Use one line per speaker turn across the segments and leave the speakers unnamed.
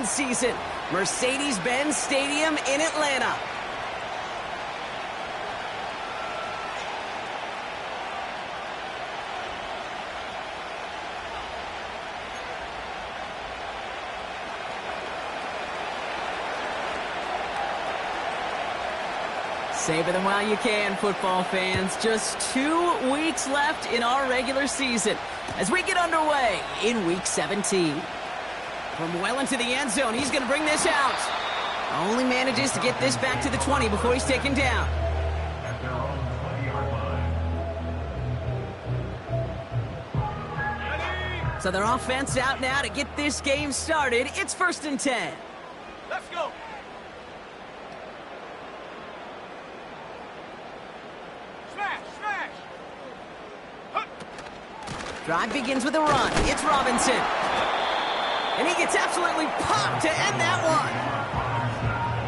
season. Mercedes-Benz Stadium in Atlanta. Savor them while you can, football fans. Just 2 weeks left in our regular season as we get underway in Week 17. From well into the end zone, he's going to bring this out. Only manages to get this back to the 20 before he's taken down. So their offense out now to get this game started. It's 1st and 10.
Let's go.
Drive begins with a run. It's Robinson. And he gets absolutely popped to end that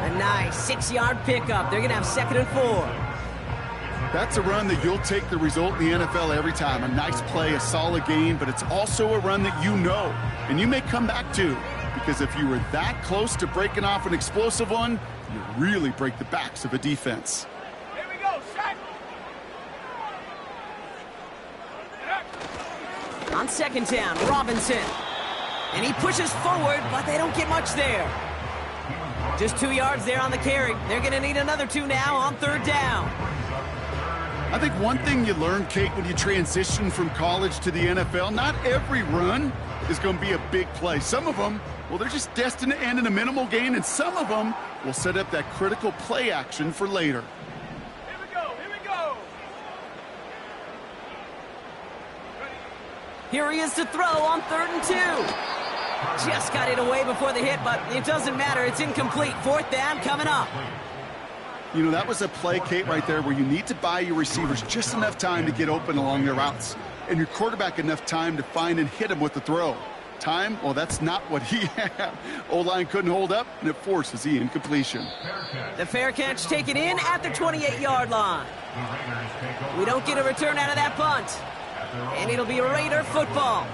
one. A nice 6-yard pickup. They're going to have 2nd and 4.
That's a run that you'll take the result in the NFL every time. A nice play, a solid game, but it's also a run that you know, and you may come back to. Because if you were that close to breaking off an explosive one, you really break the backs of a defense.
Here we go, set.
On 2nd down, Robinson. And he pushes forward, but they don't get much there. Just 2 yards there on the carry. They're going to need another 2 now on 3rd down.
I think one thing you learn, Kate, when you transition from college to the NFL, not every run is going to be a big play. Some of them, well, they're just destined to end in a minimal gain, and some of them will set up that critical play action for later.
Here we go, here we go.
Here he is to throw on 3rd and 2. Just got it away before the hit, but it doesn't matter. It's incomplete. 4th down coming up.
You know, that was a play, Kate, right there where you need to buy your receivers just enough time to get open along their routes, and your quarterback enough time to find and hit him with the throw. Time, well, that's not what he had. O-line couldn't hold up, and it forces the incompletion.
The fair catch taken in at the 28-yard line. We don't get a return out of that punt, and it'll be Raider football.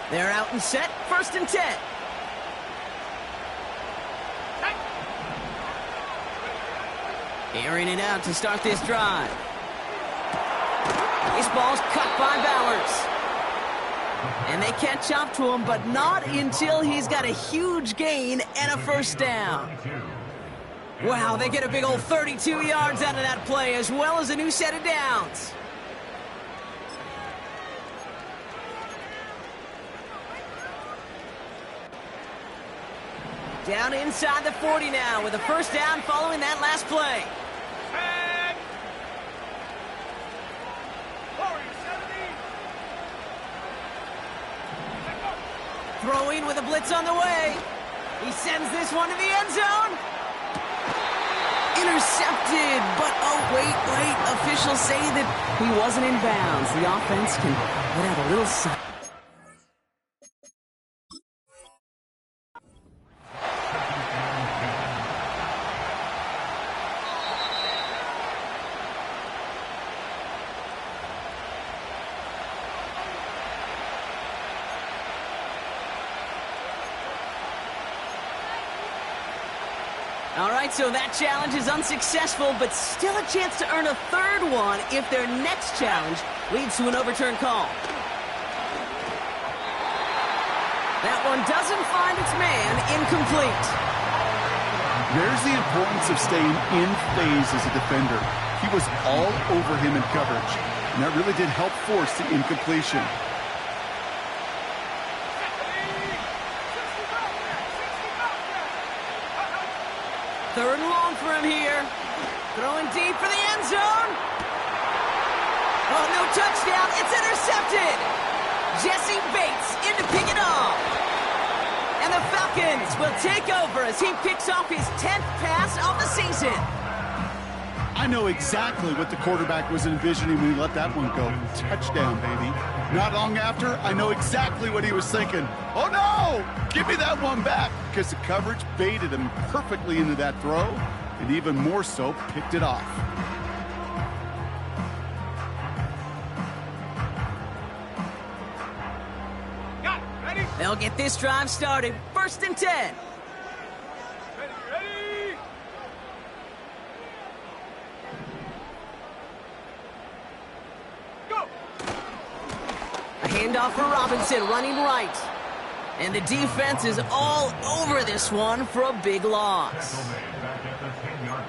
They're out and set, 1st and 10. Airing it out to start this drive. This ball's cut by Bowers. And they catch up to him, but not until he's got a huge gain and a 1st down. Wow, they get a big old 32 yards out of that play, as well as a new set of downs. Down inside the 40 now with a 1st down following that last play. Throwing with a blitz on the way. He sends this one to the end zone. Intercepted, but oh, wait. Officials say that he wasn't in bounds. The offense can let out a little sigh. All right, so that challenge is unsuccessful, but still a chance to earn a 3rd one if their next challenge leads to an overturned call. That one doesn't find its man, incomplete.
There's the importance of staying in phase as a defender. He was all over him in coverage, and that really did help force the incompletion.
3rd and long for him here. Throwing deep for the end zone. Oh, no touchdown. It's intercepted. Jesse Bates in to pick it off. And the Falcons will take over as he picks off his 10th pass of the season.
I know exactly what the quarterback was envisioning when he let that one go. Touchdown, baby. Not long after, I know exactly what he was thinking. Oh, no! Give me that one back! Because the coverage baited him perfectly into that throw, and even more so, picked it off.
They'll get this drive started. 1st and 10.
Ready? Go!
A handoff for Robinson, running right. And the defense is all over this one for a big loss.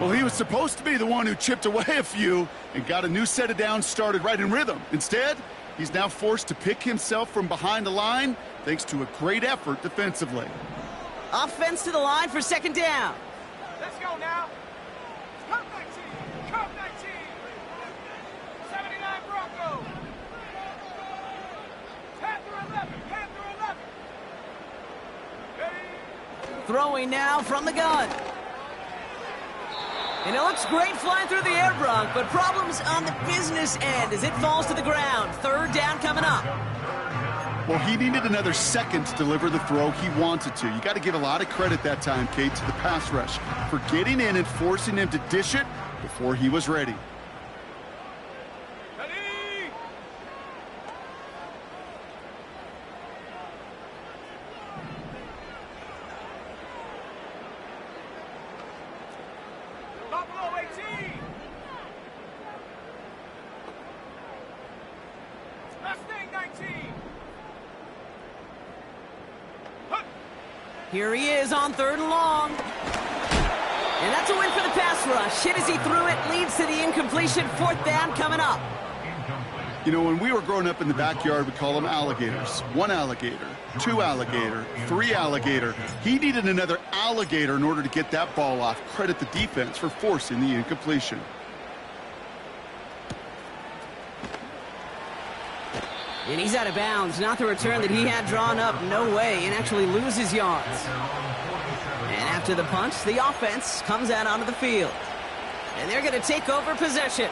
Well, he was supposed to be the one who chipped away a few and got a new set of downs started right in rhythm. Instead, he's now forced to pick himself from behind the line thanks to a great effort defensively.
Offense to the line for 2nd down.
Let's go now. Come 19. Come 19. 79 Broncos. 10 through 11. 10 through 11. Ready?
Throwing now from the gun. And it looks great flying through the air, Bronk, but problems on the business end as it falls to the ground. 3rd down coming up.
Well, he needed another second to deliver the throw he wanted to. You got to give a lot of credit that time, Kate, to the pass rush for getting in and forcing him to dish it before he was ready.
Ready? Buffalo 18. Mustang 19.
Here he is on 3rd and long. And that's a win for the pass rush. Hit as he threw it, leads to the incompletion. 4th down coming up.
You know, when we were growing up in the backyard, we call them alligators. 1 alligator, 2 alligator, 3 alligator. He needed another alligator in order to get that ball off. Credit the defense for forcing the incompletion.
And he's out of bounds. Not the return that he had drawn up. No way. And actually loses yards. And after the punch, the offense comes out onto the field. And they're going to take over possession.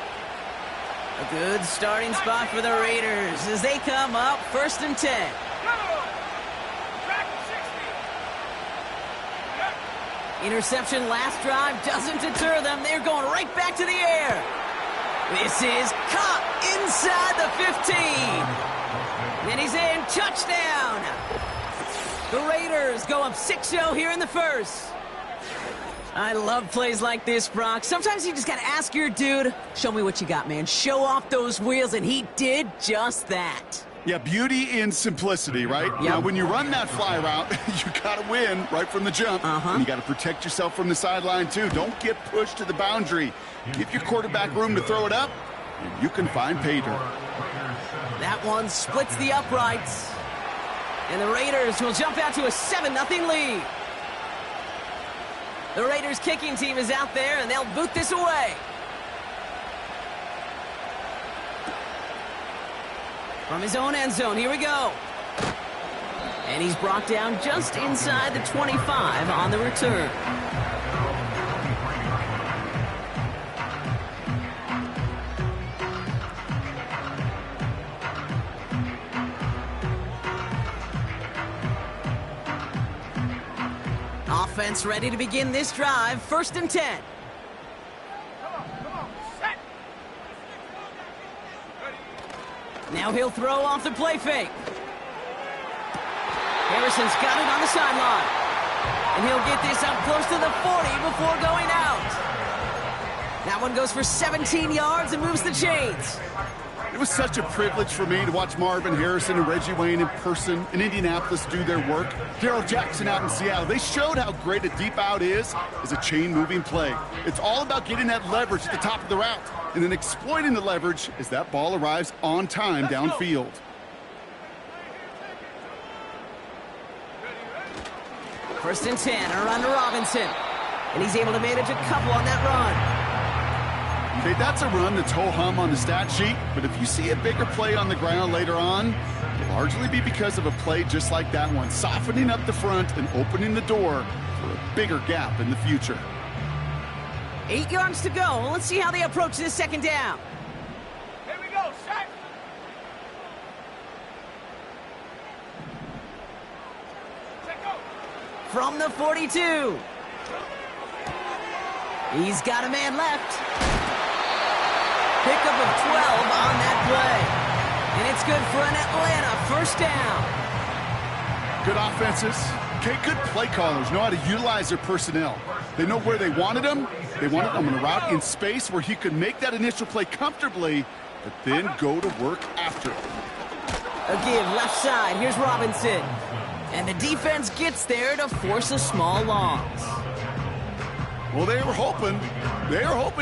A good starting spot for the Raiders as they come up 1st and 10.
Track 60.
Interception last drive doesn't deter them. They're going right back to the air. This is caught inside the 15. And he's in. Touchdown. The Raiders go up 6-0 here in the 1st. I love plays like this, Brock. Sometimes you just got to ask your dude, show me what you got, man. Show off those wheels, and he did just that.
Yeah, beauty in simplicity, right?
Yep.
Now, when you run that fly route, you got to win right from the jump. And you got to protect yourself from the sideline, too. Don't get pushed to the boundary. Give your quarterback room to throw it up, and you can find pay dirt.
That one splits the uprights. And the Raiders will jump out to a 7-0 lead. The Raiders kicking team is out there, and they'll boot this away. From his own end zone, here we go. And he's brought down just inside the 25 on the return. Offense ready to begin this drive. 1st and 10.
Come on, set.
Now he'll throw off the play fake. Harrison's got it on the sideline. And he'll get this up close to the 40 before going out. That one goes for 17 yards and moves the chains.
It was such a privilege for me to watch Marvin Harrison and Reggie Wayne in person in Indianapolis do their work. Darrell Jackson out in Seattle. They showed how great a deep out is as a chain-moving play. It's all about getting that leverage at the top of the route and then exploiting the leverage as that ball arrives on time downfield.
First and 10, a run to Robinson. And he's able to manage a couple on that run.
Okay, that's a run that's ho-hum on the stat sheet, but if you see a bigger play on the ground later on, it'll largely be because of a play just like that one, softening up the front and opening the door for a bigger gap in the future.
8 yards to go. Let's see how they approach this 2nd down.
Here we go, set. Set, go.
From the 42. He's got a man left. Pickup of 12 on that play. And it's good for an Atlanta 1st down.
Good offenses. Okay, good play callers know how to utilize their personnel. They know where they wanted them. They wanted them on a route in space where he could make that initial play comfortably, but then go to work after it.
A give left side. Here's Robinson. And the defense gets there to force a small loss.
Well, they were hoping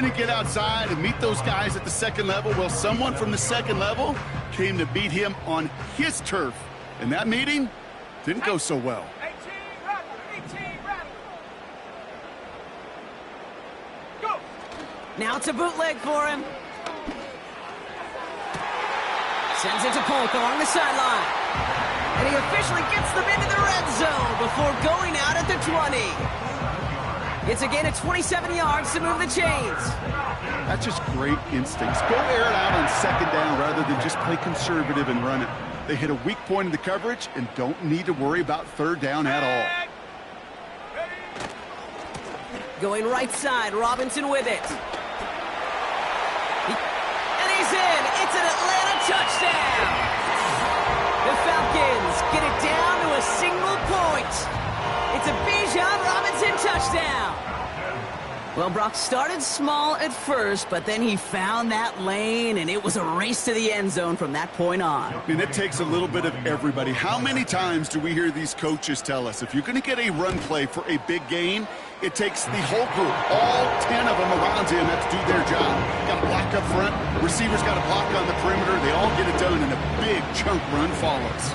to get outside and meet those guys at the second level. Well, someone from the second level came to beat him on his turf. And that meeting didn't go so well.
18, rattle. Go.
Now it's a bootleg for him. Sends it to Polk along the sideline. And he officially gets them into the red zone before going out at the 20. It's a gain of 27 yards to move the chains.
That's just great instincts. Go air it out on second down rather than just play conservative and run it. They hit a weak point in the coverage and don't need to worry about third down at all.
Going right side, Robinson with it. And he's in. It's an Atlanta touchdown. The Falcons get it down to a single point. It's a Bijan Robinson touchdown. Well, Brock started small at first, but then he found that lane, and it was a race to the end zone from that point on.
I mean, it takes a little bit of everybody. How many times do we hear these coaches tell us, if you're going to get a run play for a big gain, it takes the whole group, all 10 of them around him have to do their job. Got to block up front. Receivers got to block on the perimeter. They all get it done, and a big chunk run follows.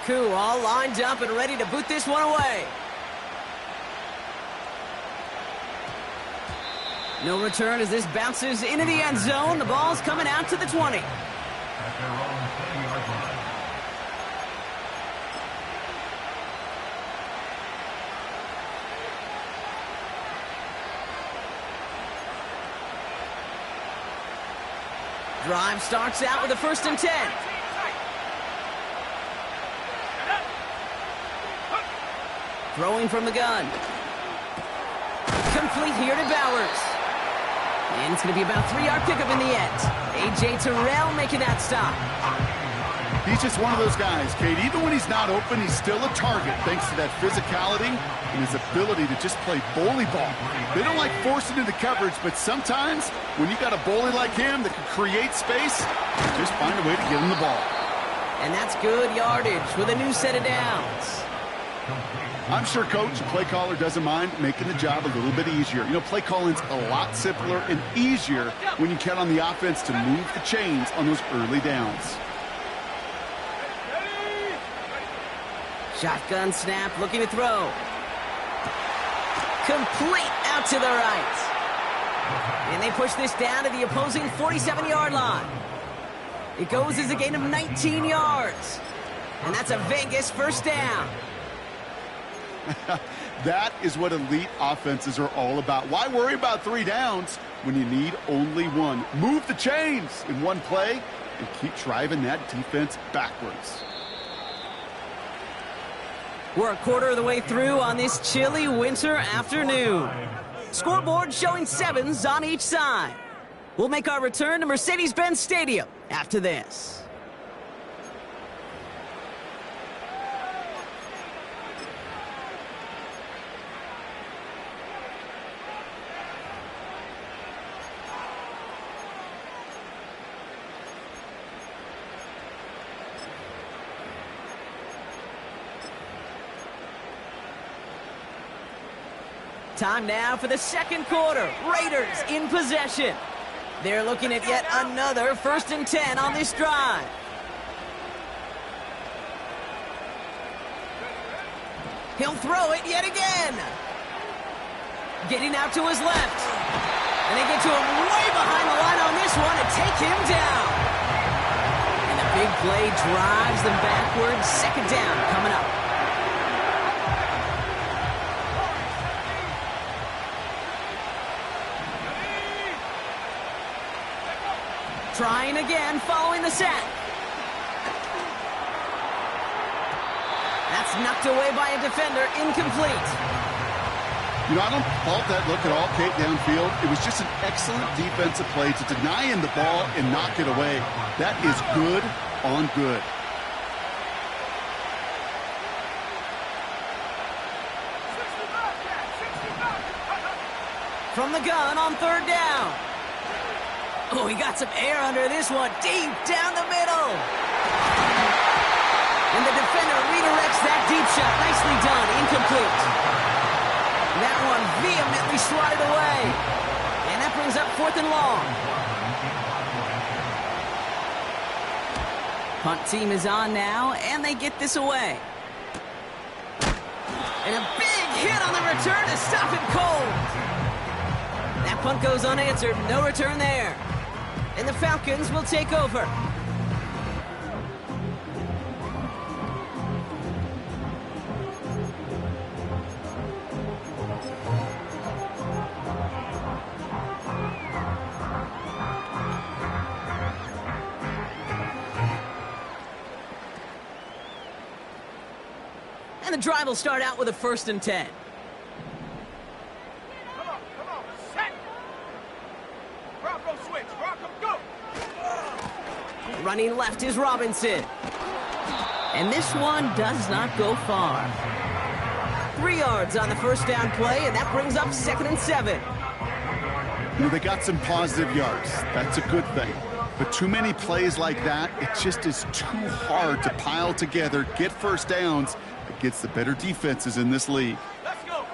Koo all lined up and ready to boot this one away. No return as this bounces into the end zone. The ball's coming out to the 20. Drive starts out with a 1st and 10. Throwing from the gun. Complete here to Bowers. And it's going to be about a 3-yard pickup in the end. A.J. Terrell making that stop.
He's just one of those guys, Kate. Even when he's not open, he's still a target thanks to that physicality and his ability to just play bully ball. They don't like forcing into coverage, but sometimes when you got a bully like him that can create space, just find a way to get him the ball.
And that's good yardage with a new set of downs.
I'm sure coach and play caller doesn't mind making the job a little bit easier. You know, play calling's a lot simpler and easier when you count on the offense to move the chains on those early downs.
Shotgun snap, looking to throw. Complete out to the right. And they push this down to the opposing 47-yard line. It goes as a gain of 19 yards. And that's a Vegas 1st down.
That is what elite offenses are all about. Why worry about 3 downs when you need only 1? Move the chains in one play and keep driving that defense backwards.
We're a quarter of the way through on this chilly winter afternoon. Scoreboard showing 7s on each side. We'll make our return to Mercedes-Benz Stadium after this. Time now for the second quarter. Raiders in possession. They're looking at yet another 1st and 10 on this drive. He'll throw it yet again. Getting out to his left. And they get to him way behind the line on this one and take him down. And the big play drives them backwards. 2nd down coming up. Trying again, following the sack. That's knocked away by a defender, incomplete.
You know, I don't fault that look at all, Kate, downfield. It was just an excellent defensive play to deny him the ball and knock it away. That is good on good.
From the gun on third down. Oh, he got some air under this one. Deep down the middle. And the defender redirects that deep shot. Nicely done. Incomplete. That one vehemently swatted away. And that brings up 4th and long. Punt team is on now, and they get this away. And a big hit on the return to stop him cold. That punt goes unanswered. No return there. And the Falcons will take over. And the drive will start out with a 1st and 10.
Come on, set. Bronco switch, Bronco go.
Running left is Robinson. And this one does not go far. 3 yards on the 1st down play, and that brings up 2nd and 7.
You know, they got some positive yards. That's a good thing. But too many plays like that, it just is too hard to pile together, get 1st downs against the better defenses in this league.
Let's go.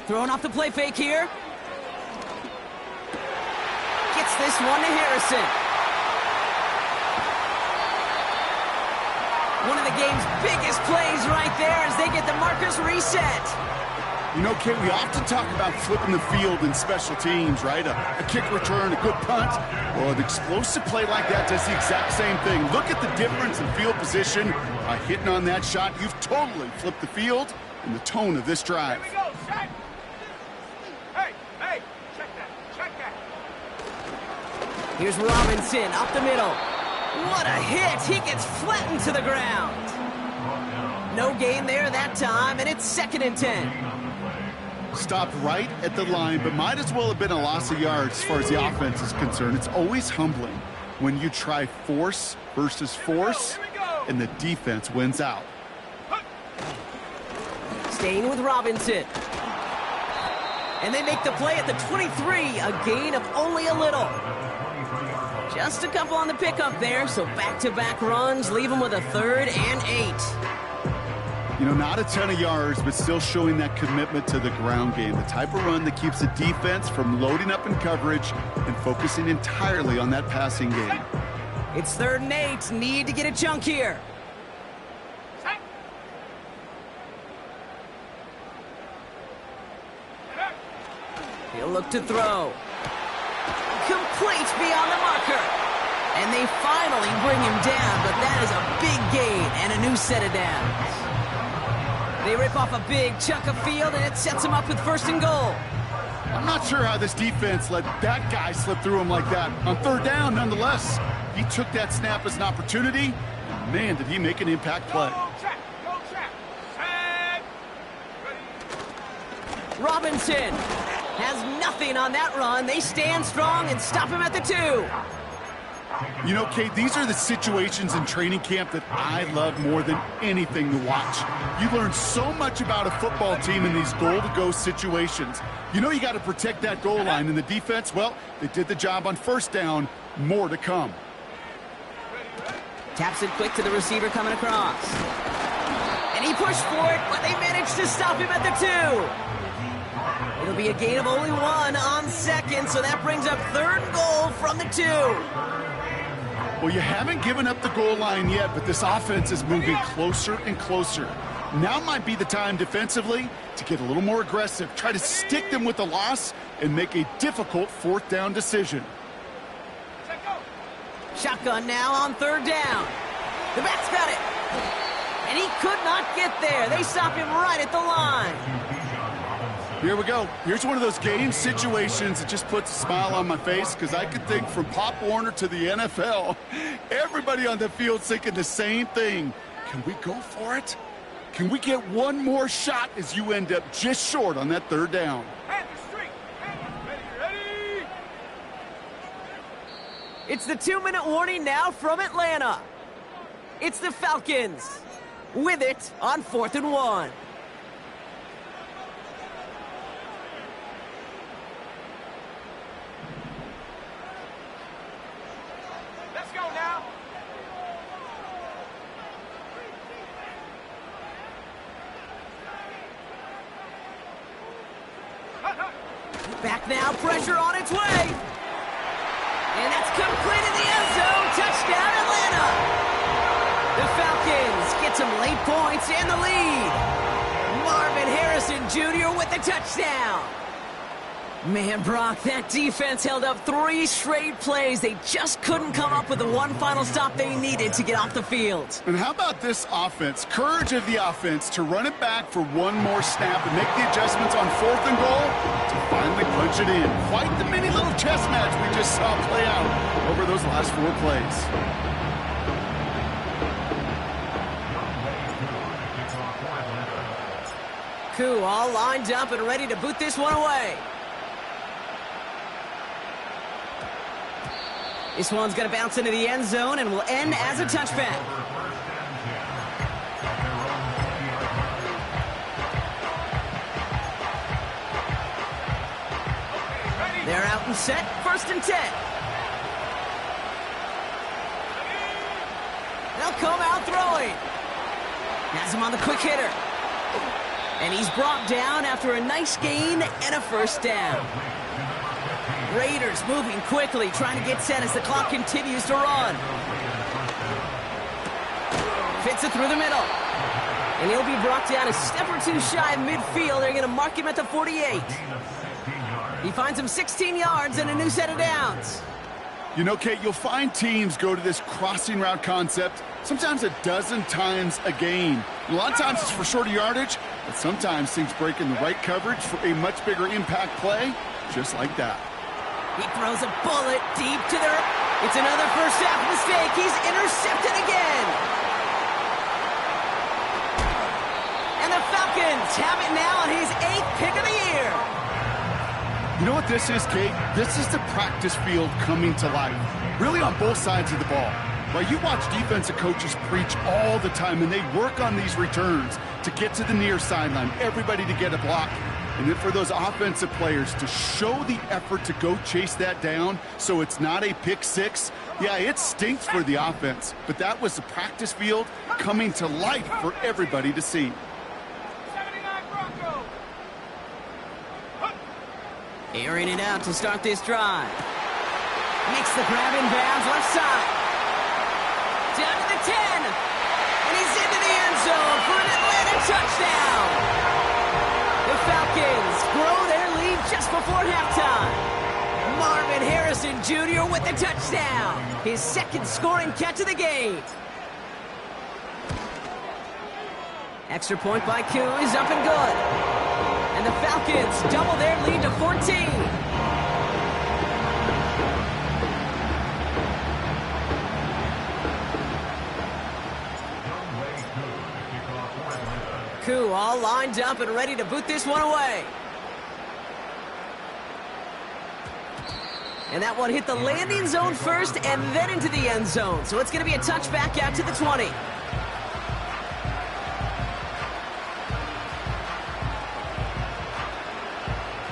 Throwing off the play fake here. Gets this one to Harrison. One of the game's biggest plays right there as they get the markers reset.
You know, Kate, we often talk about flipping the field in special teams, right? A kick return, a good punt. Well, an explosive play like that does the exact same thing. Look at the difference in field position. By hitting on that shot, you've totally flipped the field and the tone of this drive.
Here we go, set. Hey, check that.
Here's Robinson up the middle. What a hit. He gets flattened to the ground. No gain there that time, and it's 2nd and 10.
Stopped right at the line, but might as well have been a loss of yards as far as the offense is concerned. It's always humbling when you try force versus force, and the defense wins out.
Staying with Robinson. And they make the play at the 23, a gain of only a little. Just a couple on the pickup there, so back-to-back runs leave them with a 3rd and 8.
You know, not a ton of yards, but still showing that commitment to the ground game. The type of run that keeps the defense from loading up in coverage and focusing entirely on that passing game.
It's 3rd and 8. Need to get a chunk here.
Set.
He'll look to throw. Complete beyond the marker. And they finally bring him down, but that is a big gain and a new set of downs. They rip off a big chunk of field, and it sets him up with 1st and goal.
I'm not sure how this defense let that guy slip through him like that. On 3rd down, nonetheless, he took that snap as an opportunity, and man, did he make an impact play.
Go check. Set. Ready.
Robinson has nothing on that run. They stand strong and stop him at the 2.
You know, Kate, these are the situations in training camp that I love more than anything to watch. You learn so much about a football team in these goal-to-go situations. You know you got to protect that goal line, and the defense, well, they did the job on 1st down. More to come.
Taps it quick to the receiver coming across. And he pushed for it, but they managed to stop him at the 2. It'll be a gain of only 1 on 2nd, so that brings up 3rd and goal from the 2.
Well, you haven't given up the goal line yet, but this offense is moving closer and closer. Now might be the time defensively to get a little more aggressive, try to stick them with the loss, and make a difficult 4th down decision.
Shotgun now on 3rd down. The back's got it. And he could not get there. They stop him right at the line.
Here we go. Here's one of those game situations that just puts a smile on my face because I could think from Pop Warner to the NFL, everybody on the field thinking the same thing. Can we go for it? Can we get one more shot as you end up just short on that third down?
Ready?
It's the 2-minute warning now from Atlanta. It's the Falcons with it on 4th and 1.
Let's go now.
Back now, pressure on its way. And that's complete in the end zone. Touchdown, Atlanta. The Falcons get some late points and the lead. Marvin Harrison Jr. with the touchdown. Man, Brock, that defense held up 3 straight plays. They just couldn't come up with the one final stop they needed to get off the field.
And how about this offense? Courage of the offense to run it back for one more snap and make the adjustments on 4th and goal to finally punch it in. Quite the mini little chess match we just saw play out over those last 4 plays.
Koo all lined up and ready to boot this one away. This one's going to bounce into the end zone and will end as a touchback. They're out and set. 1st and 10. They'll come out throwing. Has him on the quick hitter. And he's brought down after a nice gain and a 1st down. Raiders moving quickly, trying to get set as the clock continues to run. Fits it through the middle. And he'll be brought down a step or 2 shy of midfield. They're going to mark him at the 48. He finds him 16 yards and a new set of downs.
You know, Kate, you'll find teams go to this crossing route concept sometimes a dozen times a game. A lot of times it's for shorter yardage, but sometimes things break in the right coverage for a much bigger impact play, just like that.
He throws a bullet deep to their... It's another first half mistake. He's intercepted again. And the Falcons have it now on his 8th pick of the year.
You know what this is, Kate? This is the practice field coming to life, really on both sides of the ball. Right, you watch defensive coaches preach all the time, and they work on these returns to get to the near sideline, everybody to get a block. And then for those offensive players to show the effort to go chase that down so it's not a pick 6, yeah, it stinks for the offense. But that was the practice field coming to life for everybody to see.
79 Broncos.
Airing it out to start this drive. Makes the grab in bounds left side. Down to the 10. And he's into the end zone for an Atlanta touchdown. The Falcons grow their lead just before halftime. Marvin Harrison Jr. with the touchdown. His 2nd scoring catch of the game. Extra point by Koo is up and good. And the Falcons double their lead to 14. Koo all lined up and ready to boot this one away. And that one hit the landing zone first and then into the end zone. So it's going to be a touchback out to the 20.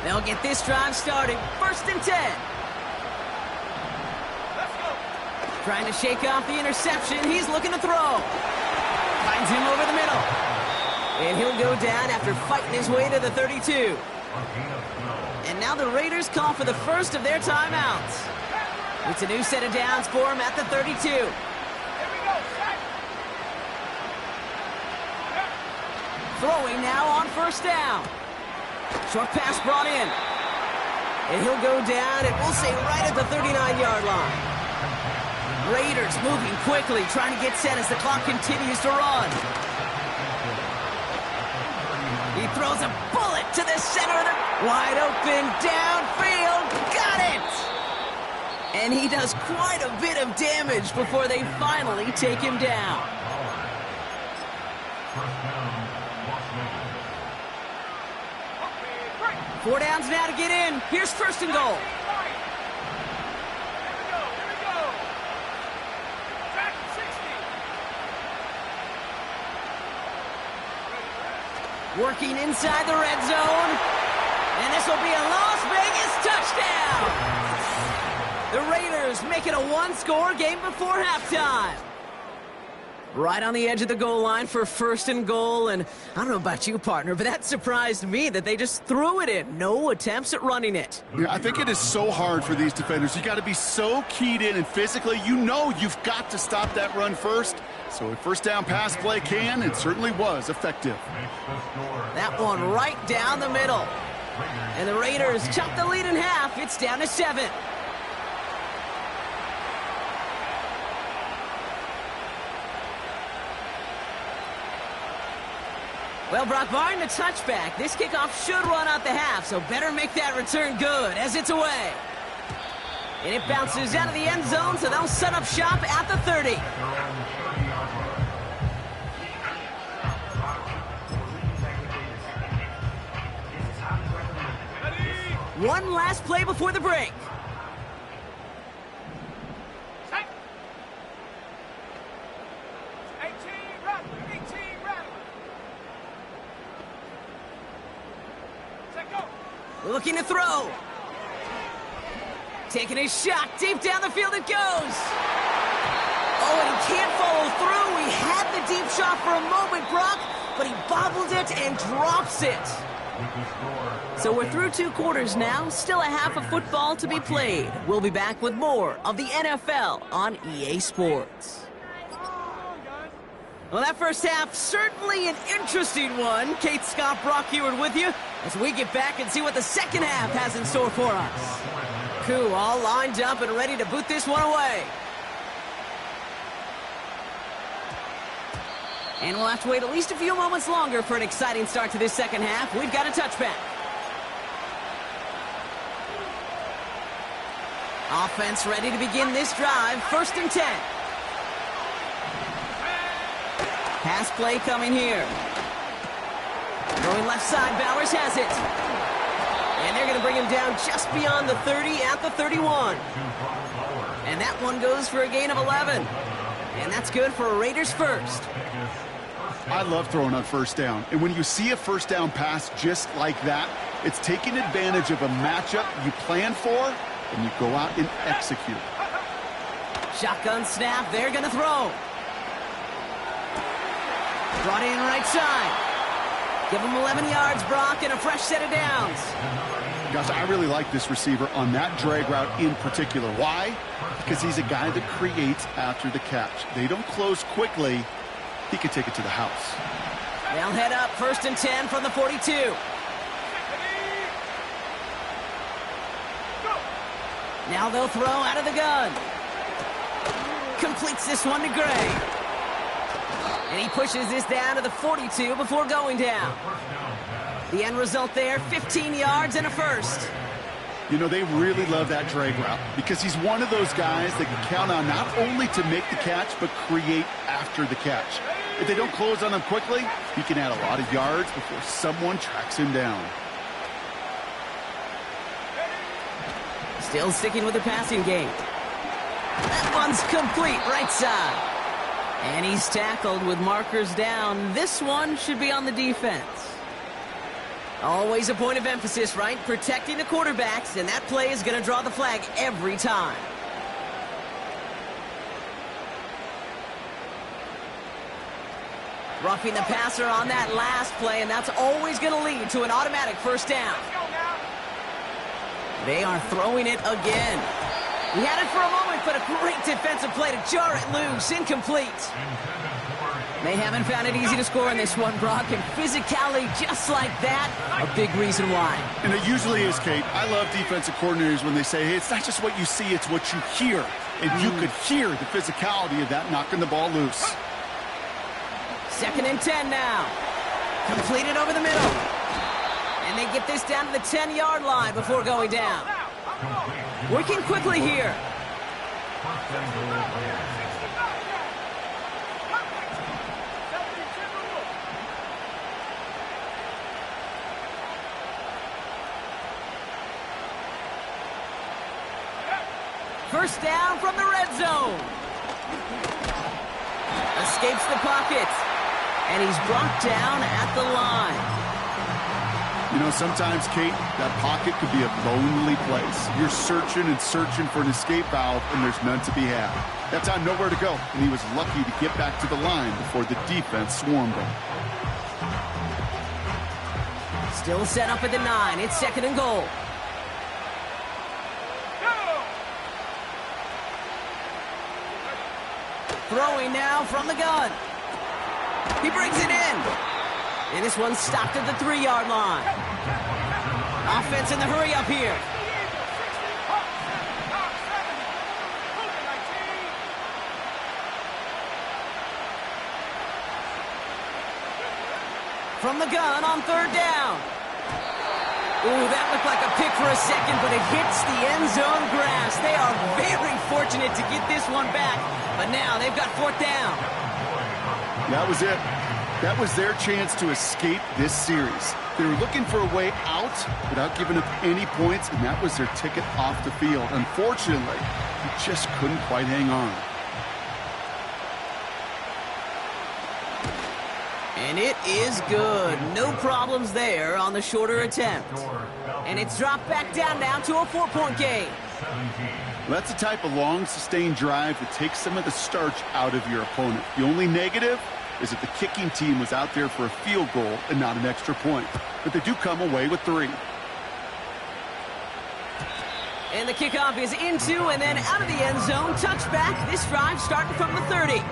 They'll get this drive started. 1st and 10.
Let's go.
Trying to shake off the interception. He's looking to throw. Finds him over the middle. And he'll go down after fighting his way to the 32. And now the Raiders call for the first of their timeouts. It's a new set of downs for him at the 32.
Here we go. Set.
Throwing now on 1st down. Short pass brought in. And he'll go down, and we'll say right at the 39-yard line. Raiders moving quickly, trying to get set as the clock continues to run. He throws a bullet to the center of the... Wide open, downfield, got it! And he does quite a bit of damage before they finally take him down. 4 downs now to get in. Here's first and goal. Working inside the red zone. And this will be a Las Vegas touchdown. The Raiders make it a one-score game before halftime. Right on the edge of the goal line for first and goal. And I don't know about you, partner, but that surprised me that they just threw it in. No attempts at running it.
Yeah, I think it is so hard for these defenders. You got to be so keyed in, and physically, you know you've got to stop that run first. So a first down pass play can, and certainly was effective.
That one right down the middle. And the Raiders chop the lead in half. It's down to 7. Well, Brock, barring the touchback, this kickoff should run out the half, so better make that return good as it's away. And it bounces out of the end zone, so they'll set up shop at the 30. One last play before the break. Looking to throw. Taking a shot. Deep down the field it goes. Oh, and he can't follow through. He had the deep shot for a moment, Brock, but he bobbled it and drops it. So we're through 2 quarters now. Still a half of football to be played. We'll be back with more of the NFL on EA Sports. Well, that first half, certainly an interesting one. Kate, Scott, Brock Heward with you as we get back and see what the second half has in store for us. Cool, all lined up and ready to boot this one away. And we'll have to wait at least a few moments longer for an exciting start to this second half. We've got a touchback. Offense ready to begin this drive. First and 10. Pass play coming here. Going left side, Bowers has it. And they're going to bring him down just beyond the 30 at the 31. And that one goes for a gain of 11. And that's good for a Raiders first.
I love throwing on first down. And when you see a first down pass just like that, it's taking advantage of a matchup you plan for, and you go out and execute.
Shotgun snap, they're going to throw. Brought in right side. Give him 11 yards, Brock, and a fresh set of downs.
Gosh, I really like this receiver on that drag route in particular. Why? Because he's a guy that creates after the catch. They don't close quickly. He can take it to the house.
They'll head up first and 10 from the 42. Now they'll throw out of the gun. Completes this one to Gray. And he pushes this down to the 42 before going down. The end result there, 15 yards and a first.
You know, they really love that drag route because he's one of those guys that can count on not only to make the catch, but create after the catch. If they don't close on him quickly, he can add a lot of yards before someone tracks him down.
Still sticking with the passing game. That one's complete, right side. And he's tackled with markers down. This one should be on the defense. Always a point of emphasis, right? Protecting the quarterbacks, and that play is going to draw the flag every time. Roughing the passer on that last play, and that's always going to lead to an automatic first down. They are throwing it again. He had it for a moment, but a great defensive play to jar it loose. Incomplete. They haven't found it easy to score in this one, Brock, and physicality just like that, a big reason why. And it usually is, Kate. I love defensive coordinators when they say, hey, it's not just what you see, it's what you hear. And you could hear the physicality of that knocking the ball loose. Second and 10 now. Completed over the middle. And they get this down to the 10-yard line before going down. Working quickly here. First down from the red zone. Escapes the pocket. And he's brought down at the line.
You know, sometimes, Kate, that pocket could be a lonely place. You're searching and searching for an escape valve, and there's none to be had. That time, nowhere to go, and he was lucky to get back to the line before the defense swarmed him.
Still set up at the 9. It's 2nd and goal. Throwing now from the gun. He brings it in. And this one's stopped at the 3-yard line. Offense in the hurry up here. From the gun on 3rd down. Ooh, that looked like a pick for a second, but it hits the end zone grass. They are very fortunate to get this one back, but now they've got 4th down.
That was it. That was their chance to escape this series. They were looking for a way out without giving up any points, and that was their ticket off the field. Unfortunately, he just couldn't quite hang on.
And it is good. No problems there on the shorter attempt. And it's dropped back down now to a 4-point game.
That's the type of long, sustained drive that takes some of the starch out of your opponent. The only negative is that the kicking team was out there for a field goal and not an extra point. But they do come away with 3.
And the kickoff is into and then out of the end zone. Touchback. This drive starting from the 30.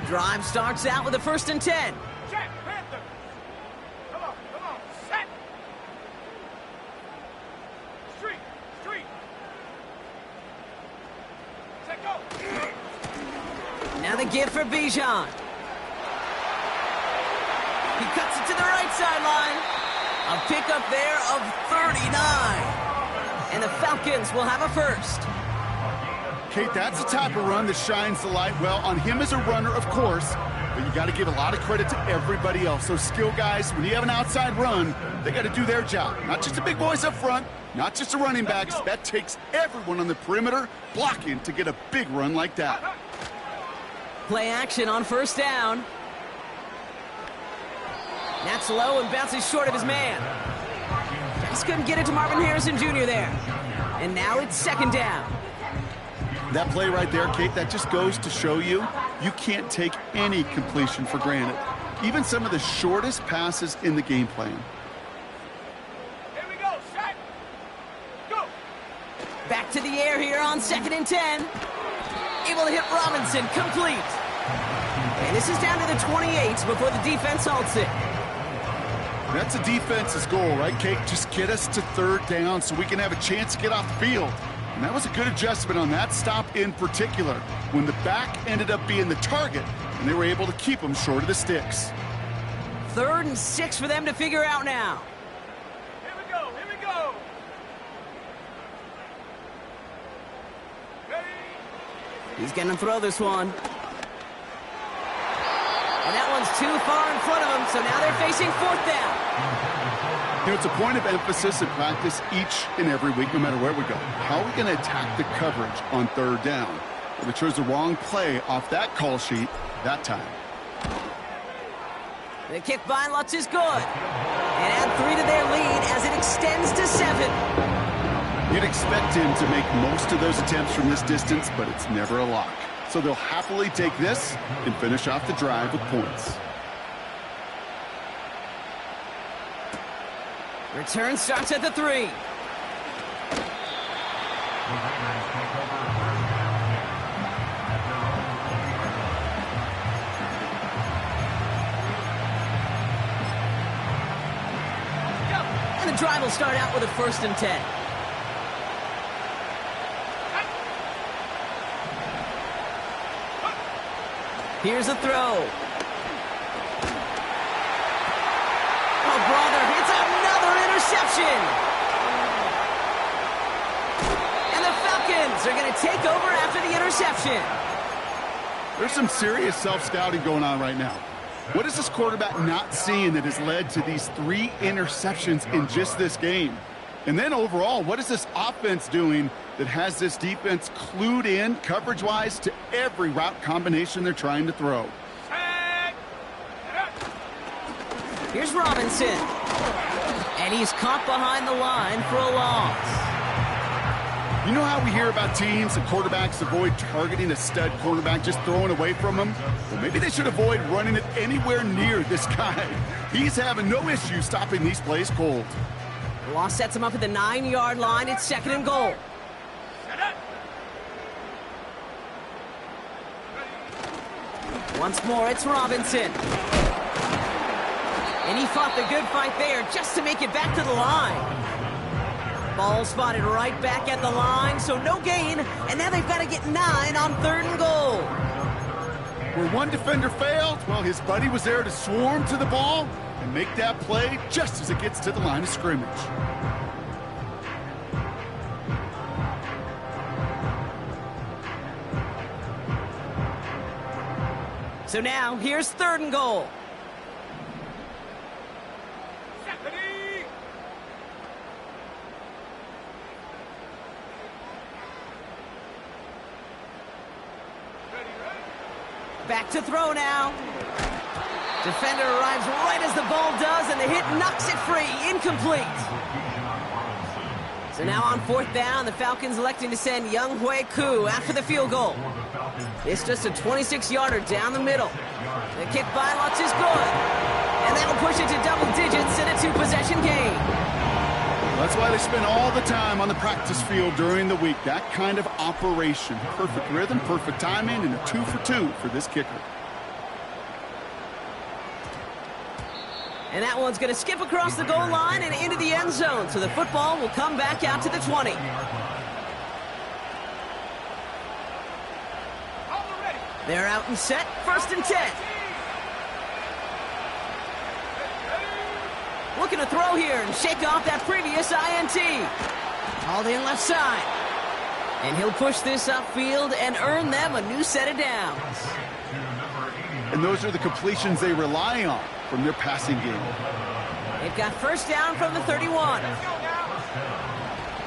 Drive starts out with a 1st and 10.
Check, Panther. Come on, set. Street. Set, go.
Now the give for Bijan. He cuts it to the right sideline. A pickup there of 39. And the Falcons will have a 1st.
Kate, that's the type of run that shines the light well on him as a runner, of course, but you got to give a lot of credit to everybody else. Those skill guys, when you have an outside run, they got to do their job. Not just the big boys up front, not just the running backs. That takes everyone on the perimeter blocking to get a big run like that.
Play action on 1st down. That's low and bounces short of his man. Just couldn't get it to Marvin Harrison Jr. there. And now it's 2nd down.
That play right there, Kate, that just goes to show you can't take any completion for granted. Even some of the shortest passes in the game plan.
Here we go, set. Go.
Back to the air here on 2nd and 10. Able to hit Robinson, complete. And this is down to the 28 before the defense halts it.
That's a defense's goal, right, Kate? Just get us to 3rd down so we can have a chance to get off the field. And that was a good adjustment on that stop in particular, when the back ended up being the target, and they were able to keep him short of the sticks.
3rd and 6 for them to figure out now.
Here we go. Ready?
He's going to throw this one. And that one's too far in front of him, so now they're facing 4th down.
You know, it's a point of emphasis in practice each and every week, no matter where we go. How are we going to attack the coverage on 3rd down? Well, they chose the wrong play off that call sheet that time.
The kick by Lutz is good. And add 3 to their lead as it extends to 7.
You'd expect him to make most of those attempts from this distance, but it's never a lock. So they'll happily take this and finish off the drive with points.
Return starts at the 3. And the drive will start out with a 1st and 10. Here's a throw. Oh, brother, it's another interception. And the Falcons are going to take over after the interception.
There's some serious self-scouting going on right now. What is this quarterback not seeing that has led to these 3 interceptions in just this game? And then overall, what is this offense doing that has this defense clued in coverage-wise to every route combination they're trying to throw?
Here's Robinson. And he's caught behind the line for a loss.
You know how we hear about teams and quarterbacks avoid targeting a stud quarterback, just throwing away from him? Well, maybe they should avoid running it anywhere near this guy. He's having no issue stopping these plays cold.
The loss sets him up at the 9-yard line. It's 2nd and goal. Once more, it's Robinson. And he fought the good fight there just to make it back to the line. Ball spotted right back at the line, so no gain. And now they've got to get 9 on 3rd and goal.
Where one defender failed, well, his buddy was there to swarm to the ball and make that play just as it gets to the line of scrimmage.
So now, here's 3rd and goal. Back to throw now. Defender arrives right as the ball does, and the hit knocks it free. Incomplete. So now on 4th down, the Falcons electing to send Young Hui Koo after the field goal. It's just a 26-yarder down the middle. The kick by Lutz is good. And that'll push it to double digits in a 2-possession game.
That's why they spend all the time on the practice field during the week. That kind of operation. Perfect rhythm, perfect timing, and a 2 for 2 for this kicker.
And that one's going to skip across the goal line and into the end zone. So the football will come back out to the 20. They're out and set. 1st and 10. Looking to throw here and shake off that previous INT. Hauled in left side. And he'll push this upfield and earn them a new set of downs.
And those are the completions they rely on from their passing game.
They've got 1st down from the 31.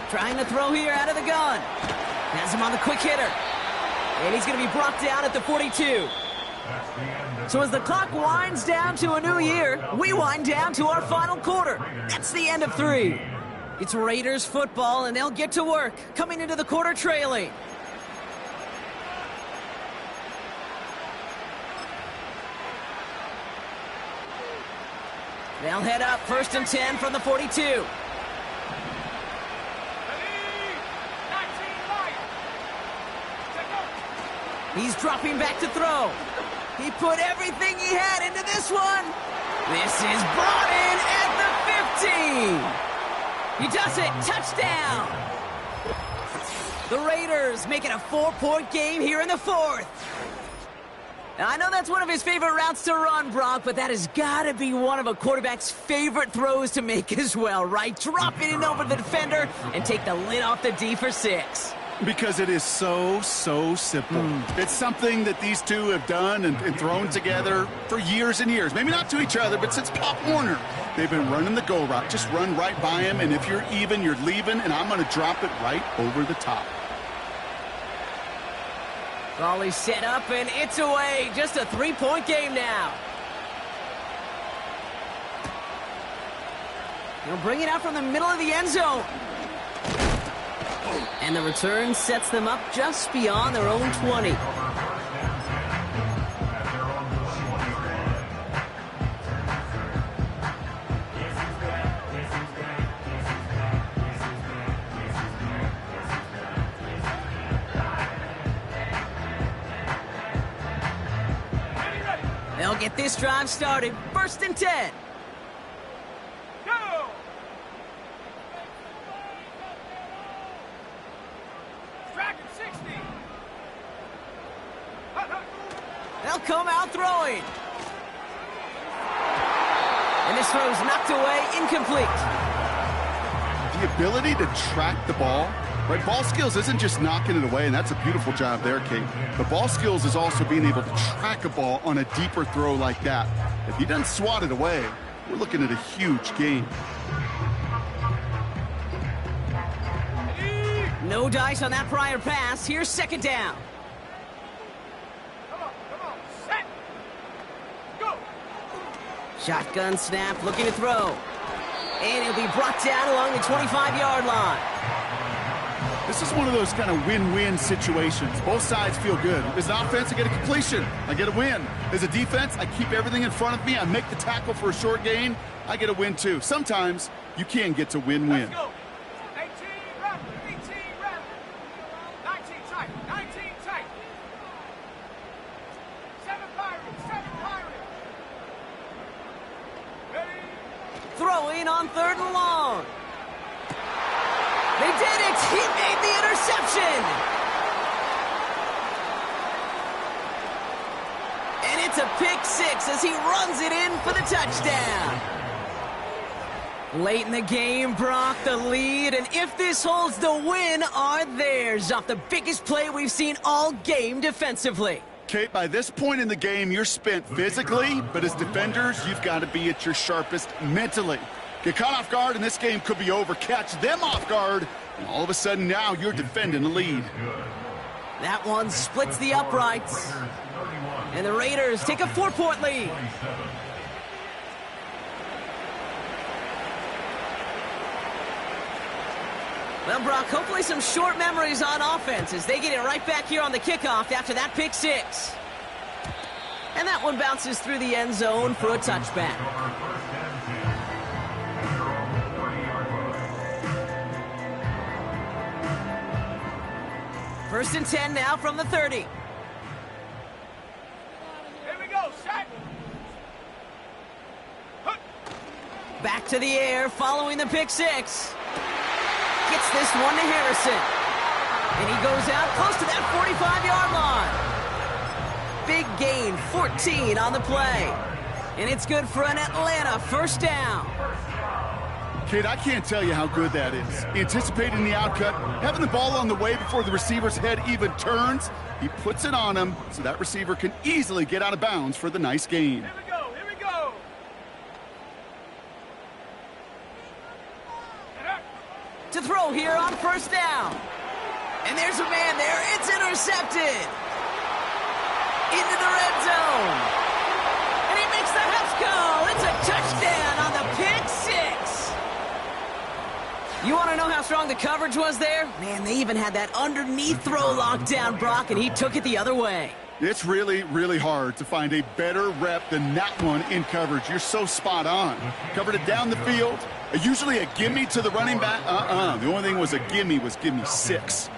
Trying to throw here out of the gun. Has him on the quick hitter. And he's going to be brought down at the 42. So as the clock winds down to a new year, we wind down to our final quarter. That's the end of 3. It's Raiders football, and they'll get to work, coming into the quarter trailing. They'll head up 1st and 10 from the 42. He's dropping back to throw. He put everything he had into this one. This is brought in at the 15. He does it. Touchdown. The Raiders make it a 4-point game here in the 4th. Now, I know that's one of his favorite routes to run, Brock, but that has got to be one of a quarterback's favorite throws to make as well, right? Drop it in over the defender and take the lid off the D for 6.
Because it is so simple. It's something that these two have done and thrown together for years and years. Maybe not to each other, but since Pop Warner. They've been running the go route. Just run right by him, and if you're even, you're leaving, and I'm going to drop it right over the top.
Volley set up, and it's away. Just a 3-point game now. He'll bring it out from the middle of the end zone. And the return sets them up just beyond their own 20. They'll get this drive started. 1st and 10. They'll come out throwing. And this throw's knocked away, incomplete.
The ability to track the ball Right, ball skills isn't just knocking it away, and that's a beautiful job there, Kate. The ball skills is also being able to track a ball on a deeper throw like that. If he doesn't swat it away, we're looking at a huge gain.
No dice on that prior pass. Here's second down.
Come on, set. Go.
Shotgun snap, looking to throw. And he'll be brought down along the 25-yard line.
This is one of those kind of win-win situations. Both sides feel good. As an offense, I get a completion. I get a win. As a defense, I keep everything in front of me. I make the tackle for a short gain. I get a win, too. Sometimes you can get to win-win.
Let's go. 18 rattle, 18 rattle. 19 tight, 19 tight. 7 Pirates, 7 Pirates. Ready?
Throwing on third and long. They did it! He made the interception! And it's a pick six as he runs it in for the touchdown. Late in the game, Brock, the lead, and if this holds, the win are theirs off the biggest play we've seen all game defensively.
Kate, by this point in the game, you're spent physically, but as defenders, you've got to be at your sharpest mentally. Get caught off guard, and this game could be over. Catch them off guard, and all of a sudden now you're defending the lead.
That one splits the uprights. And the Raiders take a 4-point lead. Well, Brock, hopefully some short memories on offense as they get it right back here on the kickoff after that pick six. And that one bounces through the end zone for a touchback. First and 10 now from the 30.
Here we go, set.
Back to the air following the pick six. Gets this one to Harrison. And he goes out close to that 45-yard line. Big gain, 14 on the play. And it's good for an Atlanta first down.
Kate, I can't tell you how good that is. Anticipating the outcut, having the ball on the way before the receiver's head even turns. He puts it on him so that receiver can easily get out of bounds for the nice gain.
Here we go, here we go.
To throw here on first down. And there's a man there. It's intercepted. Into the red zone. And he makes the house call. It's a touchdown on the pick six. You want to know how strong the coverage was there? Man, they even had that underneath throw locked down, Brock, and he took it the other way.
It's really, really hard to find a better rep than that one in coverage. You're so spot on. Covered it down the field. Usually a gimme to the running back. The only thing was a gimme was give me 6.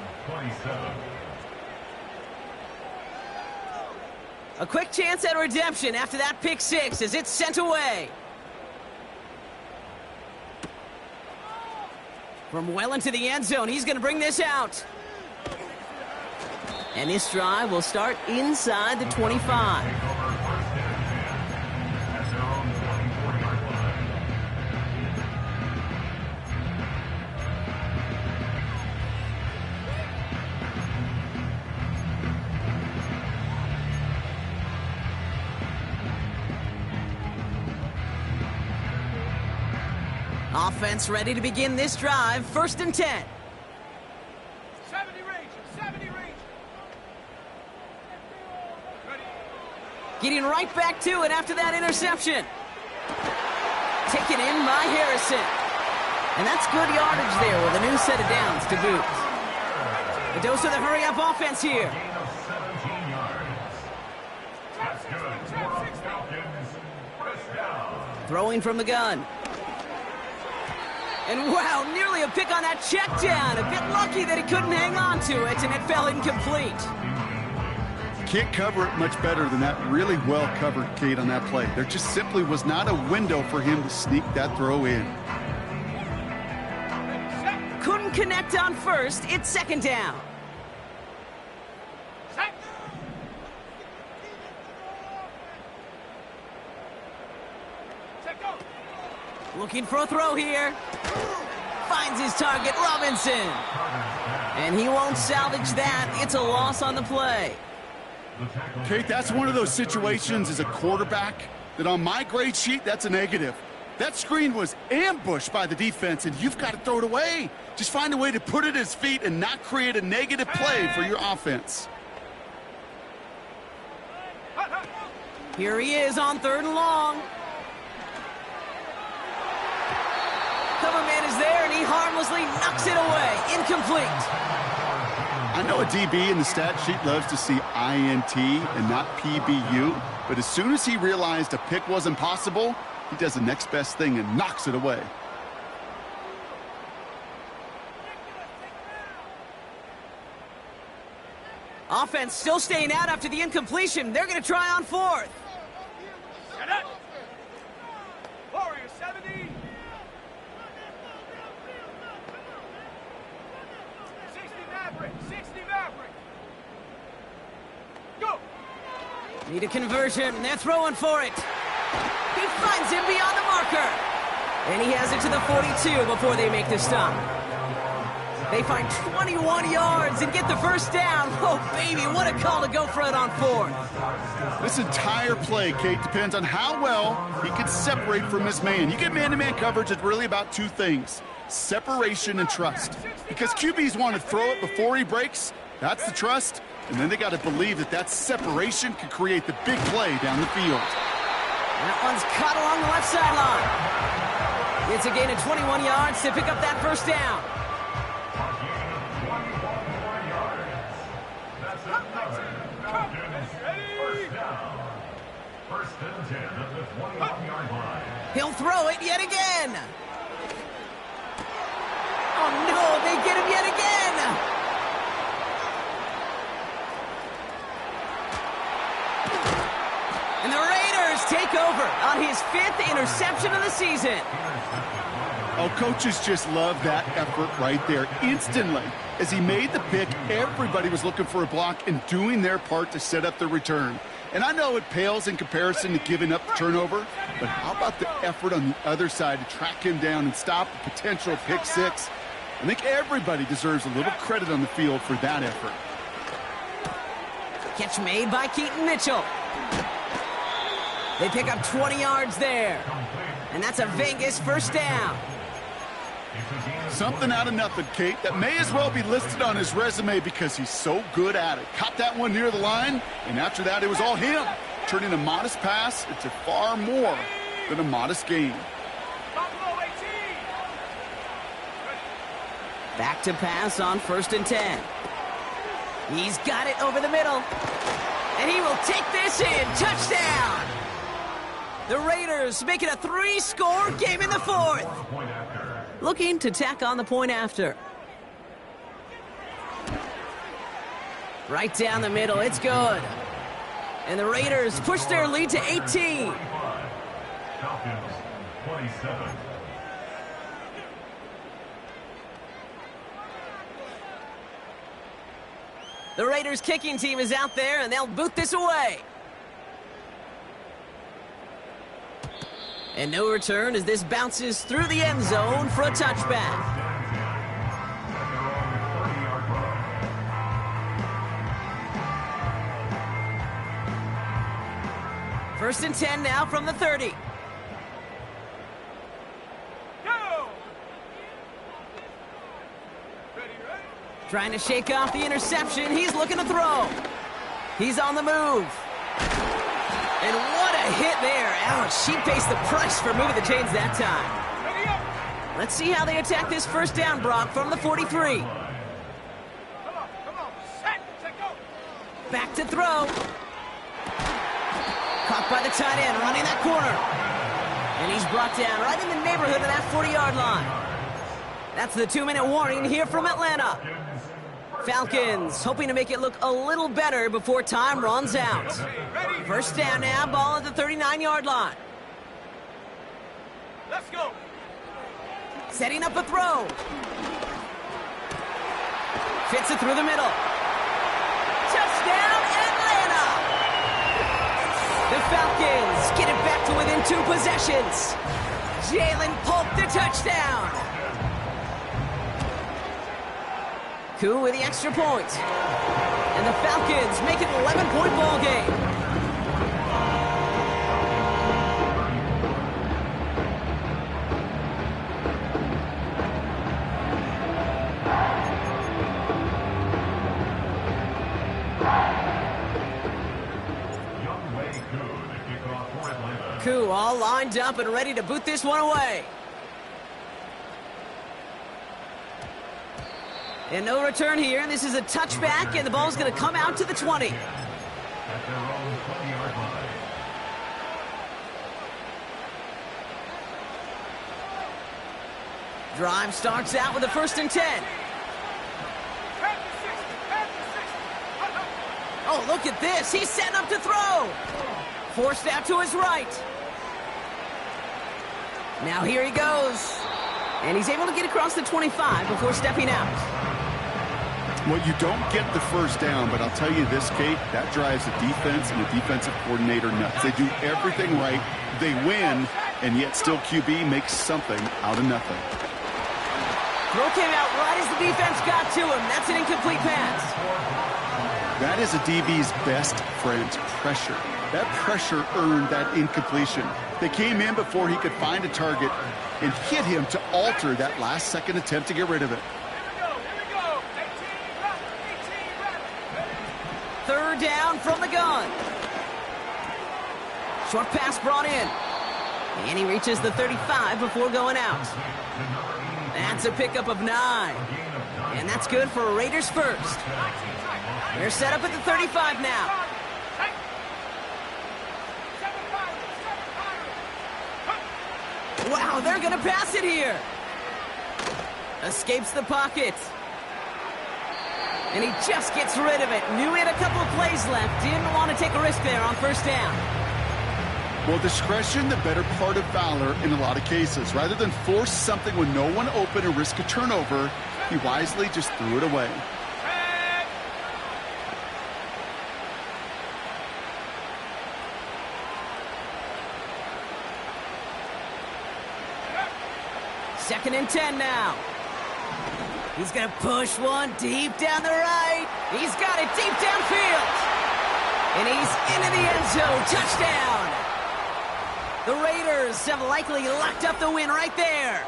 A quick chance at redemption after that pick six as it's sent away. From well into the end zone, he's going to bring this out. And this drive will start inside the 25. Offense ready to begin this drive. First and 10.
70 range, 70 range. Ready.
Getting right back to it after that interception. Taken in by Harrison. And that's good yardage there with a new set of downs to boot. A dose of the hurry-up offense here. Throwing from the gun. And wow, nearly a pick on that check down. A bit lucky that he couldn't hang on to it, and it fell incomplete.
Can't cover it much better than that. Really well covered, Kate, on that play. There just simply was not a window for him to sneak that throw in.
Couldn't connect on first. It's second down.
Set. Set, go.
Looking for a throw here. Finds his target, Robinson. And he won't salvage that. It's a loss on the play.
Kate, that's one of those situations as a quarterback that on my grade sheet, that's a negative. That screen was ambushed by the defense, and you've got to throw it away. Just find a way to put it at his feet and not create a negative play for your offense.
Here he is on 3rd and long. Cover man is there, and he harmlessly knocks it away. Incomplete.
I know a DB in the stat sheet loves to see INT and not PBU, but as soon as he realized a pick wasn't possible, he does the next best thing and knocks it away.
Offense still staying out after the incompletion. They're going to try on 4th.
Warrior 70. 60 Maverick. 60 Maverick. Go.
Need a conversion. They're throwing for it. He finds him beyond the marker. And he has it to the 42 before they make the stop. They find 21 yards and get the first down. Oh, baby, what a call to go for it on 4th.
This entire play, Kate, depends on how well he can separate from his man. You get man-to-man coverage, it's really about 2 things, separation and trust. Because QBs want to throw it before he breaks. That's the trust. And then they got to believe that that separation can create the big play down the field.
That one's caught along the left sideline. It's a gain of 21 yards to pick up that first down. He'll throw it yet again. Oh, no, they get him yet again. And the Raiders take over on his 5th interception of the season.
Oh, coaches just love that effort right there. Instantly, as he made the pick, everybody was looking for a block and doing their part to set up the return. And I know it pales in comparison to giving up the turnover, but how about the effort on the other side to track him down and stop a potential pick 6? I think everybody deserves a little credit on the field for that effort.
Catch made by Keaton Mitchell. They pick up 20 yards there. And that's a Vegas first down.
Something out of nothing, Kate, that may as well be listed on his resume because he's so good at it. Caught that one near the line, and after that, it was all him. Turning a modest pass into far more than a modest gain.
Back to pass on 1st and 10. He's got it over the middle. And he will take this in. Touchdown! The Raiders make it a 3-score game in the 4th. Looking to tack on the point after. Right down the middle, it's good. And the Raiders push their lead to 18.
Falcons, 27.
The Raiders kicking team is out there, and they'll boot this away. And no return as this bounces through the end zone for a touchback. First and 10 now from the 30.
Go!
Trying to shake off the interception. He's looking to throw. He's on the move. And what a hit there. Ouch, she pays the price for moving the chains that time. Let's see how they attack this first down, Brock, from the 43.
Come on, set, go.
Back to throw. Caught by the tight end, running that corner. And he's brought down right in the neighborhood of that 40-yard line. That's the 2-minute warning here from Atlanta. Falcons hoping to make it look a little better before time runs out. First down now, ball at the 39-yard line.
Let's go.
Setting up a throw. Fits it through the middle. Touchdown, Atlanta! The Falcons get it back to within 2 possessions. Jalen Polk the touchdown. Koo with the extra point. And the Falcons make it an 11-point ball game. Koo all lined up and ready to boot this one away. And no return here. This is a touchback, and the ball's going to come out to the 20.
At their own 20-yard line.
Drive starts out with a 1st and 10. Oh, look at this. He's setting up to throw. Forced out to his right. Now here he goes. And he's able to get across the 25 before stepping out.
Well, you don't get the first down, but I'll tell you this, Kate, that drives the defense and the defensive coordinator nuts. They do everything right. They win, and yet still QB makes something out of nothing.
Throw came out right as the defense got to him. That's an incomplete pass.
That is a DB's best friend, pressure. That pressure earned that incompletion. They came in before he could find a target and hit him to alter that last-second attempt to get rid of it.
Here we go. 18 run.
3rd down from the gun. Short pass brought in. And he reaches the 35 before going out. That's a pickup of 9. And that's good for a Raiders first. They're set up at the 35 now. Wow, they're going to pass it here. Escapes the pocket. And he just gets rid of it. Knew he had a couple of plays left. Didn't want to take a risk there on 1st down.
Well, discretion, the better part of valor in a lot of cases. Rather than force something with no one open and risk a turnover, he wisely just threw it away.
Second and 10 now. He's going to push one deep down the right. He's got it deep downfield. And he's into the end zone. Touchdown. The Raiders have likely locked up the win right there.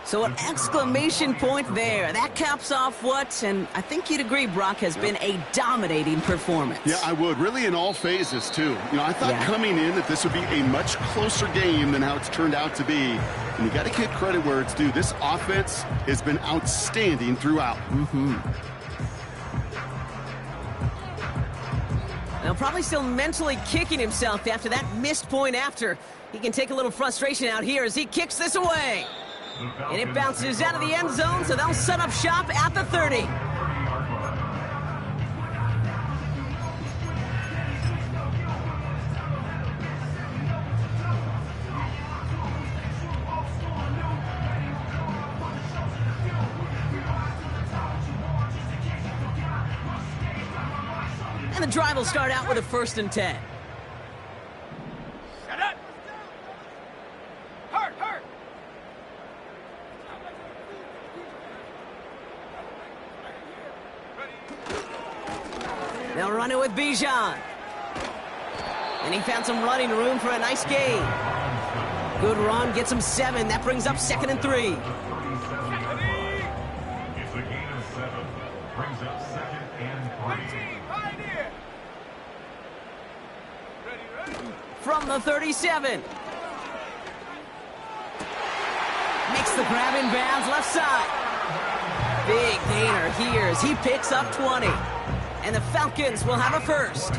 So an exclamation point there. That caps off what, and I think you'd agree, Brock, has been a dominating performance.
Yeah, I would. Really in all phases, too. You know, I thought coming in that this would be a much closer game than how it's turned out to be. And you got to give credit where it's due. This offense has been outstanding throughout.
Now, probably still mentally kicking himself after that missed point after. He can take a little frustration out here as he kicks this away. And it bounces out of the end zone, so they'll set up shop at the 30. And the drive will start out with a 1st and 10.
Shut up. Hurt.
They'll run it with Bijan. And he found some running room for a nice gain. Good run, gets him 7. That brings up 2nd and 3.
It's a gain of 7. Brings up 2nd and 3.
From the 37. Makes the grab in bounds left side. Big gainer here as he picks up 20. And the Falcons will have a 1st.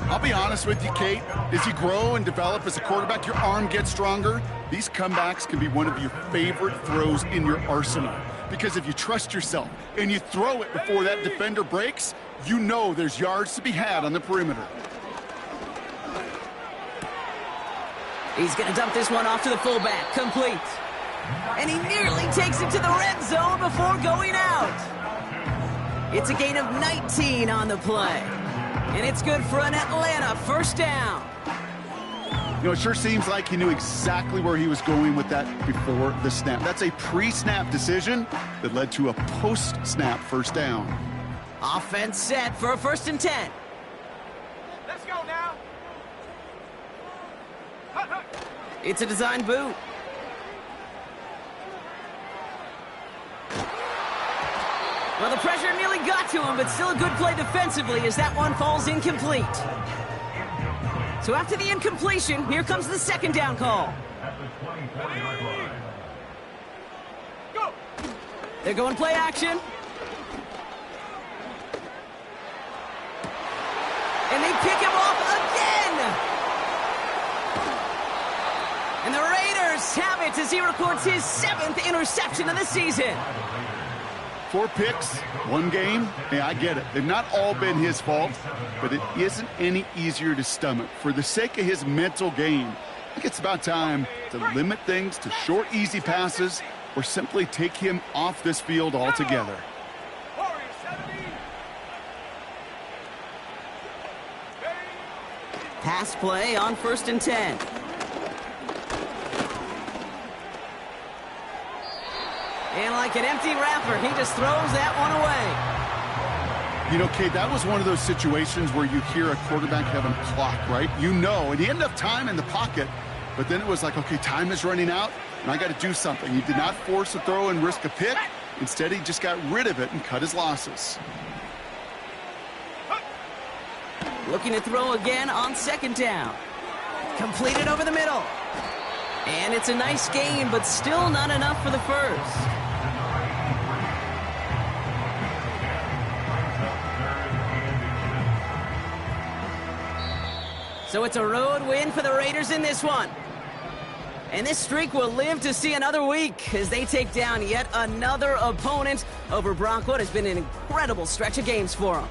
I'll be honest with you, Kate. As you grow and develop as a quarterback, your arm gets stronger. These comebacks can be one of your favorite throws in your arsenal. Because if you trust yourself and you throw it before that defender breaks, you know there's yards to be had on the perimeter.
He's going to dump this one off to the fullback. Complete. And he nearly takes it to the red zone before going out. It's a gain of 19 on the play. And it's good for an Atlanta 1st down.
You know, it sure seems like he knew exactly where he was going with that before the snap. That's a pre-snap decision that led to a post-snap first down.
Offense set for a 1st and 10.
Let's go now.
It's a design boot. Well, the pressure nearly got to him, but still a good play defensively as that one falls incomplete. So after the incompletion, here comes the 2nd down call.
At the 24-yard line.
Go.
They're going play action. And they pick him off again. And the Raiders have it as he records his 7th interception of the season.
4 picks, 1 game. Hey, I get it. They've not all been his fault, but it isn't any easier to stomach. For the sake of his mental game, I think it's about time to limit things to short, easy passes or simply take him off this field altogether.
Warriors 70.
Pass play on 1st and 10. And like an empty wrapper, he just throws that one away.
You know, Kate, that was one of those situations where you hear a quarterback having a clock, right? You know, and he had enough time in the pocket, but then it was like, okay, time is running out, and I got to do something. He did not force a throw and risk a pick. Instead, he just got rid of it and cut his losses.
Looking to throw again on 2nd down. Completed over the middle. And it's a nice gain, but still not enough for the 1st. So it's a road win for the Raiders in this one. And this streak will live to see another week as they take down yet another opponent over Brock. What has been an incredible stretch of games for them.